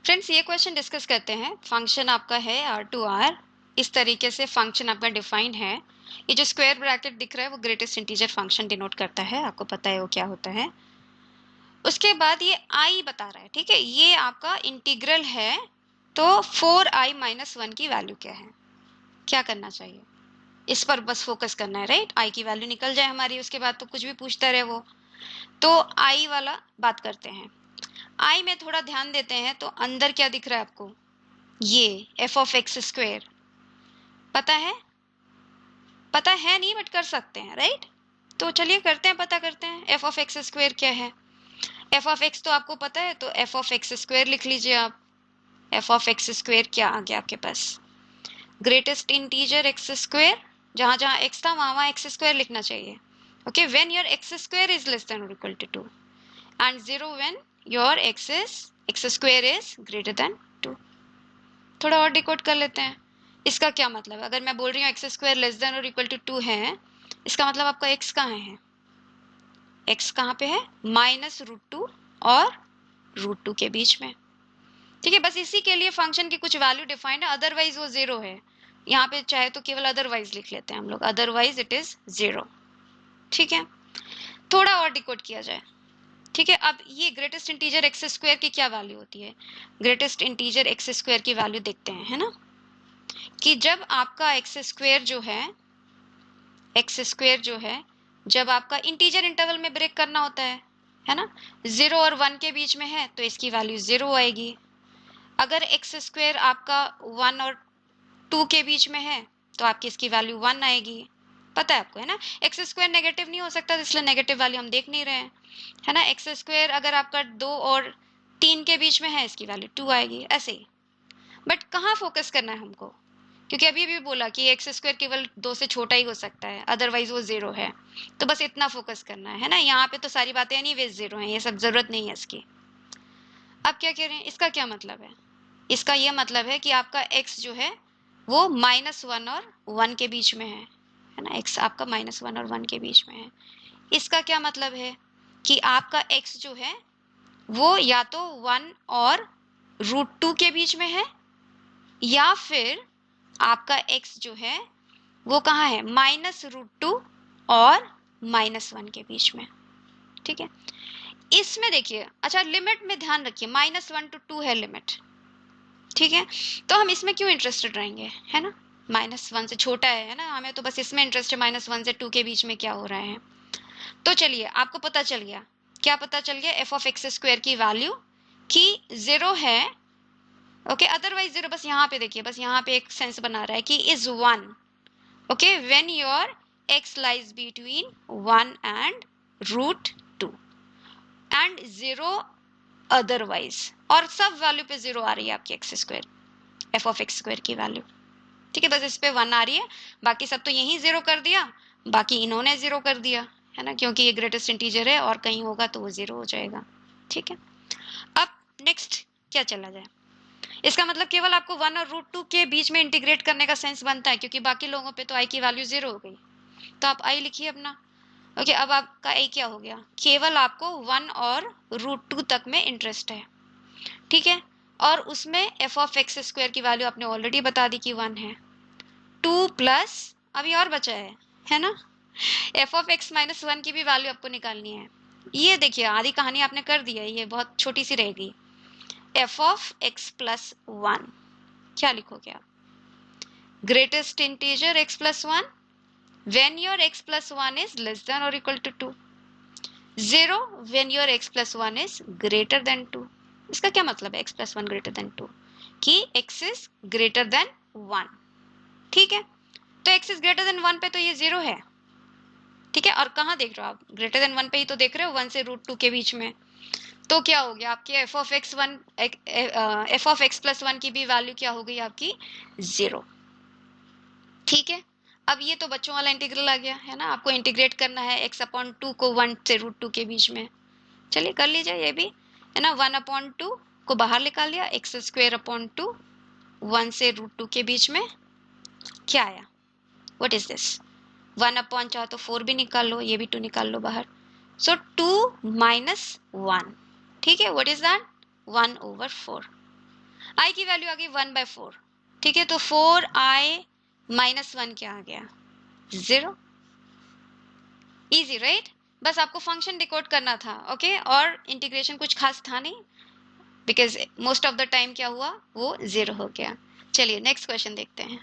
Friends ये question discuss करते हैं। फंक्शन आपका है R2R, इस तरीके से फंक्शन आपका डिफाइन है। ये जो स्क्वायर ब्रैकेट दिख रहा है वो ग्रेटेस्ट इंटीजर फंक्शन डिनोट करता है, आपको पता है वो क्या होता है। उसके बाद ये I बता रहा है, ठीक है, ये आपका इंटीग्रल है। तो 4i-1 की वैल्यू क्या है, क्या करना चाहिए, इस पर बस फोकस करना है, राइट। I की वैल्यू निकल जाए हमारी, उसके बाद तो कुछ भी पूछता रहे वो। तो I वाला बात करते हैं। I में थोड़ा ध्यान देते हैं तो अंदर क्या दिख रहा है आपको, ये एफ ऑफ एक्स स्क्वेयर पता है, पता है नहीं बट कर सकते हैं, राइट। तो चलिए करते हैं, पता करते हैं एफ ऑफ एक्स स्क्वेयर क्या है। एफ ऑफ एक्स तो आपको पता है, तो एफ ऑफ एक्स स्क्वेयर लिख लीजिए आप। एफ ऑफ एक्स स्क्वेयर क्या आ गया आपके पास, ग्रेटेस्ट इंटीजर एक्स स्क्वेयर, जहां जहां एक्स था वहां वहां एक्स स्क्वेयर लिखना चाहिए। Okay, when your x square is less than और equal to 2 and 0 when your x square is greater than 2। थोड़ा और डिकोड कर लेते हैं। इसका क्या मतलब है, अगर मैं बोल रही हूँ एक्स स्क्वायर लेस देन और इक्वल टू 2 है, इसका मतलब आपका एक्स कहाँ है, एक्स कहाँ पे है, -√2 और √2 के बीच में। ठीक है, बस इसी के लिए फंक्शन की कुछ वैल्यू डिफाइंड है, अदरवाइज वो 0 है। यहाँ पे चाहे तो केवल अदरवाइज लिख लेते हैं हम लोग, अदरवाइज इट इज 0। ठीक है, थोड़ा और डिकोड किया जाए। ठीक है, अब ये ग्रेटेस्ट इंटीजर एक्स स्क्वायर की क्या वैल्यू होती है, ग्रेटेस्ट इंटीजर एक्स स्क्वायर की वैल्यू देखते हैं, है ना, कि जब आपका एक्स स्क्वायर जो है जब आपका इंटीजर इंटरवल में ब्रेक करना होता है ना, 0 और 1 के बीच में है तो इसकी वैल्यू 0 आएगी। अगर एक्स स्क्वायर आपका 1 और 2 के बीच में है तो आपकी इसकी वैल्यू 1 आएगी। पता है आपको, है ना, एक्स स्क्वायर नेगेटिव नहीं हो सकता, तो इसलिए नेगेटिव वैल्यू हम देख नहीं रहे हैं, है ना। एक्स स्क्वायर अगर आपका 2 और 3 के बीच में है, इसकी वैल्यू 2 आएगी, ऐसे ही। बट कहाँ फोकस करना है हमको, क्योंकि अभी भी बोला कि एक्स स्क्वायर केवल 2 से छोटा ही हो सकता है, अदरवाइज वो 0 है। तो बस इतना फोकस करना है ना, यहाँ पे तो सारी बातें एनीवेज 0 हैं, ये सब जरूरत नहीं है इसकी। अब क्या कह रहे हैं, इसका क्या मतलब है, इसका ये मतलब है कि आपका x जो है वो -1 और 1 के बीच में है ना, x आपका -1 और 1 के बीच में है। इसका क्या मतलब है कि आपका x जो है वो या तो 1 और √2 के बीच में है, या फिर आपका x जो है वो कहाँ है, -√2 और -1 के बीच में। ठीक है, इसमें देखिए, अच्छा लिमिट में ध्यान रखिए, -1 to 2 है लिमिट। ठीक है, तो हम इसमें क्यों इंटरेस्टेड रहेंगे, है ना, -1 से छोटा है ना, हमें तो बस इसमें इंटरेस्ट है, -1 से 2 के बीच में क्या हो रहा है। तो चलिए, आपको पता चल गया, क्या पता चल गया, एफ ऑफ एक्स स्क्वायर की वैल्यू कि 0 है। ओके, अदरवाइज 0, बस यहाँ पे देखिए, बस यहाँ पे एक सेंस बना रहा है कि is 1। Okay, when your x lies between 1 and √2 and 0 otherwise, और सब वैल्यू पे 0 आ रही है आपकी x square, F of x square की वैल्यू। ठीक है, बस इस पे 1 आ रही है, बाकी सब तो यही 0 कर दिया, बाकी इन्होंने 0 कर दिया, है ना, क्योंकि ये ग्रेटेस्ट इंटीजर है और कहीं होगा तो वो 0 हो जाएगा। ठीक है, अब नेक्स्ट क्या चला जाए, इसका मतलब केवल आपको 1 और √2 के बीच में इंटीग्रेट करने का सेंस बनता है, क्योंकि बाकी लोगों पे तो आई की वैल्यू 0 हो गई, तो आप आई लिखिए अपना। ओके, अब आपका आई क्या हो गया, केवल आपको 1 और √2 तक में इंटरेस्ट है। ठीक है, और उसमें एफ ऑफ एक्स स्क्वायर की वैल्यू आपने ऑलरेडी बता दी कि 1 है। 2 प्लस अभी और बचा है ना, एफ ऑफ एक्स -1 की भी वैल्यू आपको निकालनी है। ये देखिए, आधी कहानी आपने कर दी है, ये बहुत छोटी सी रहेगी। एफ ऑफ एक्स प्लस 1 क्या लिखोगे आप, greatest integer x plus 1 when your x plus 1 is less than or equal to 2, 0 when your x plus 1 is greater than 2। इसका क्या मतलब है, x plus 1 greater than 2, कि x is greater than 1। ठीक है, तो x is greater than 1 पे तो ये 0 है। ठीक है, और कहाँ देख रहे हो आप, ग्रेटर देन 1 पे ही तो देख रहे हो, 1 से √2 के बीच में। तो क्या हो गया आपके एफ ऑफ एक्स प्लस 1 की भी वैल्यू क्या हो गई आपकी, 0। ठीक है, अब ये तो बच्चों वाला इंटीग्रल आ गया, है ना, आपको इंटीग्रेट करना है x/2 को 1 से √2 के बीच में। चलिए कर लीजिए ये भी, है ना, 1/2 को बाहर निकाल लिया, x²/2 1 से √2 के बीच में क्या आया, व्हाट इज दिस, 1/, चाहो तो 4 भी निकाल लो, ये भी 2 निकाल लो बाहर, सो 2 - 1। ठीक है, व्हाट इज दैट, 1/4। आई की वैल्यू आ गई 1/4, ठीक है, तो 4i माइनस 1 क्या आ गया, 0। इजी राइट, बस आपको फंक्शन डिकोड करना था, ओके, और इंटीग्रेशन कुछ खास था नहीं, because most of the time क्या हुआ, वो 0 हो गया। चलिए नेक्स्ट क्वेश्चन देखते हैं।